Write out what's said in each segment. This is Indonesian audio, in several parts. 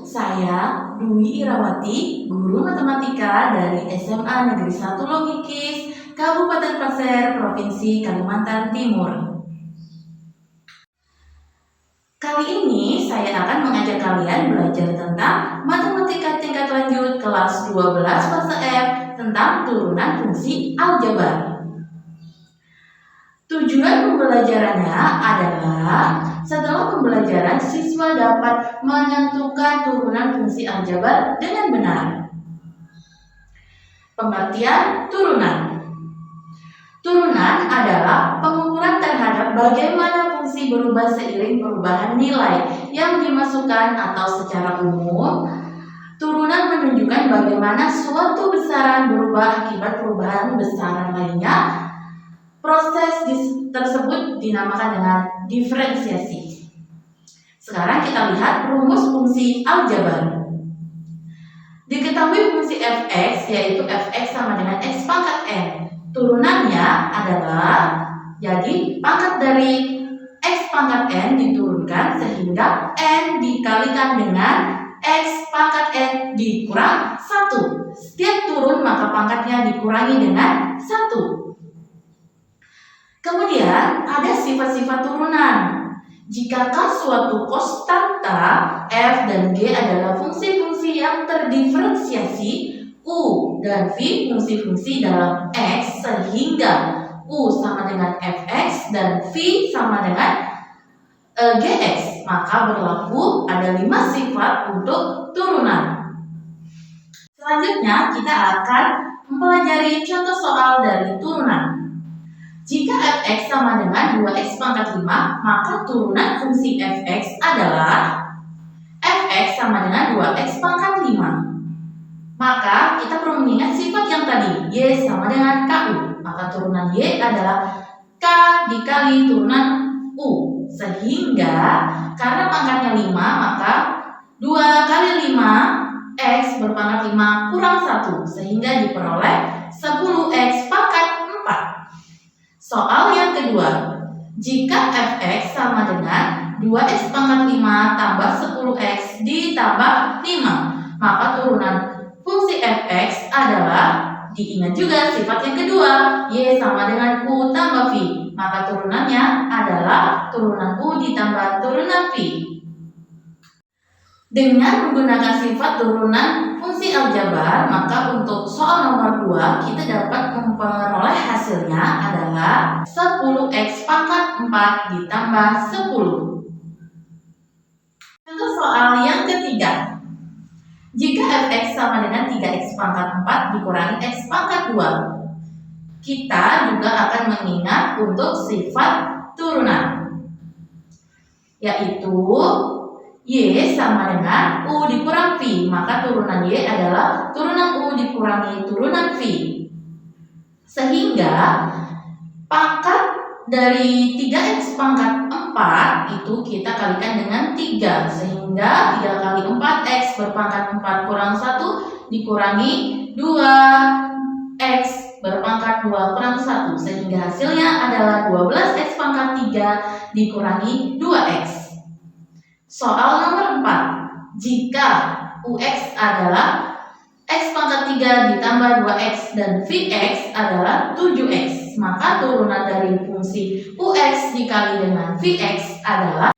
saya Dwi Irawati, guru matematika dari SMA Negeri 1 Longikis, Kabupaten Pasir, Provinsi Kalimantan Timur. Kali ini saya akan mengajak kalian belajar tentang matematika tingkat lanjut kelas 12 fase F tentang turunan fungsi aljabar. Tujuan pembelajarannya adalah setelah pembelajaran siswa dapat menentukan turunan fungsi aljabar dengan benar. Pengertian turunan. Turunan adalah pengukuran terhadap bagaimana fungsi berubah seiring perubahan nilai yang dimasukkan atau secara umum, turunan menunjukkan bagaimana suatu besaran berubah akibat perubahan besaran lainnya. Proses tersebut dinamakan dengan diferensiasi. Sekarang kita lihat rumus fungsi aljabar. Diketahui fungsi fx yaitu fx sama dengan x pangkat n. Turunannya adalah, jadi pangkat dari x pangkat n diturunkan sehingga n dikalikan dengan x pangkat n dikurang 1. Setiap turun maka pangkatnya dikurangi dengan 1. Kemudian ada sifat-sifat turunan. Jikakah suatu konstanta f dan g adalah fungsi-fungsi yang terdiferensiasi, u dan v fungsi-fungsi dalam x, sehingga u sama dengan fx dan v sama dengan gx, maka berlaku ada 5 sifat untuk turunan. Selanjutnya kita akan mempelajari contoh soal dari turunan. Jika fx sama dengan 2x pangkat 5, maka turunan fungsi fx adalah fx sama dengan 2x pangkat 5. Maka kita perlu mengingat sifat yang tadi, y sama dengan ku. Maka turunan y adalah k dikali turunan u. Sehingga karena pangkatnya 5, maka 2 kali 5 x berpangkat 5 kurang 1. Sehingga diperoleh 10x pangkat 4. Soal yang kedua, jika fx sama dengan 2x pangkat 5 tambah 10x ditambah 5, maka turunan fungsi fx adalah, diingat juga sifat yang kedua, y sama dengan u tambah v, maka turunannya adalah turunan u ditambah turunan v. Dengan menggunakan sifat turunan fungsi aljabar, maka untuk soal nomor 2 kita dapat memperoleh hasilnya adalah 10x pangkat 4 ditambah 10. Untuk soal yang ketiga, jika fx sama dengan 3x pangkat 4 dikurangi x pangkat 2, kita juga akan mengingat untuk sifat turunan, yaitu y sama dengan u dikurang v, maka turunan y adalah turunan u dikurangi turunan v. Sehingga pangkat dari 3x pangkat 4 itu kita kalikan dengan 3. Sehingga 3 kali 4x berpangkat 4 kurang 1 dikurangi 2x berpangkat 2 kurang 1. Sehingga hasilnya adalah 12x pangkat 3 dikurangi 2x. Soal nomor 4, jika ux adalah x pangkat 3 ditambah 2x dan vx adalah 7x, maka turunan dari fungsi ux dikali dengan vx adalah,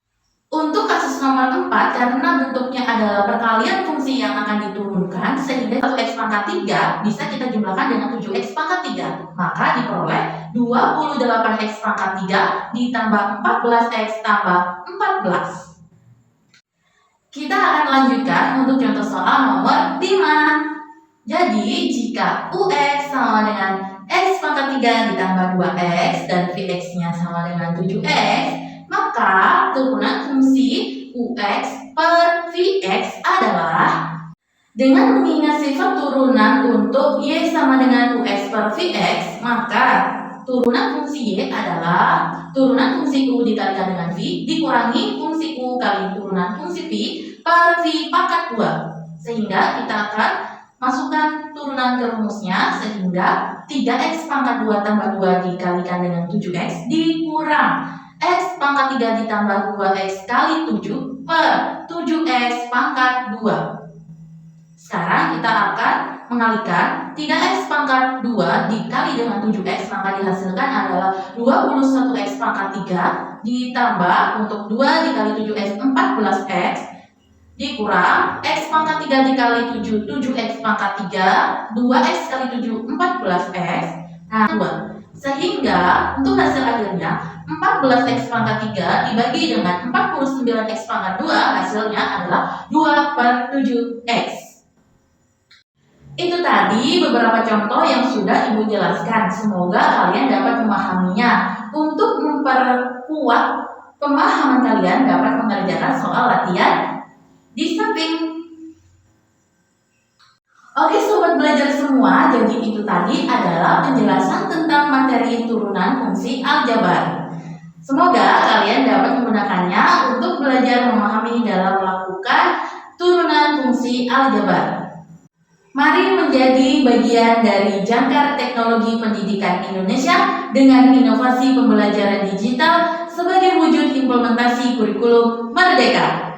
untuk kasus nomor 4, karena bentuknya adalah perkalian fungsi yang akan diturunkan, sehingga 1x pangkat 3 bisa kita jumlahkan dengan 7x pangkat 3, maka diperoleh 28x pangkat 3 ditambah 14x tambah 14. Kita akan lanjutkan untuk contoh soal nomor 5. Jadi, jika ux sama dengan x pangkat 3 ditambah 2x dan vx-nya sama dengan 7x, maka turunan fungsi ux per vx adalah, dengan mengingat sifat turunan untuk y sama dengan ux per vx, maka turunan fungsi y adalah turunan fungsi u dikalikan dengan v dikurangi fungsi u kali turunan fungsi v per v pangkat 2. Sehingga kita akan masukkan turunan ke rumusnya, sehingga 3x pangkat 2 tambah 2 dikalikan dengan 7x dikurang x pangkat 3 ditambah 2x kali 7 per 7x pangkat 2. Sekarang kita akan mengalihkan 3x pangkat 2 dikali dengan 7x, maka dihasilkan adalah 21x pangkat 3 ditambah untuk 2 dikali 7x 14x dikurang x pangkat 3 dikali 7 7x pangkat 3 2x kali 7 14x. Nah, 2. Sehingga untuk hasil akhirnya 14x pangkat 3 dibagi dengan 49x pangkat 2 hasilnya adalah 2/7x. Itu tadi beberapa contoh yang sudah Ibu jelaskan. Semoga kalian dapat memahaminya. Untuk memperkuat pemahaman kalian dapat mengerjakan soal latihan di samping. Oke sobat belajar semua, jadi itu tadi adalah penjelasan tentang materi turunan fungsi aljabar. Semoga kalian dapat menggunakannya untuk belajar memahami dalam melakukan turunan fungsi aljabar. Mari menjadi bagian dari Jangkar Teknologi Pendidikan Indonesia dengan inovasi pembelajaran digital sebagai wujud implementasi kurikulum Merdeka.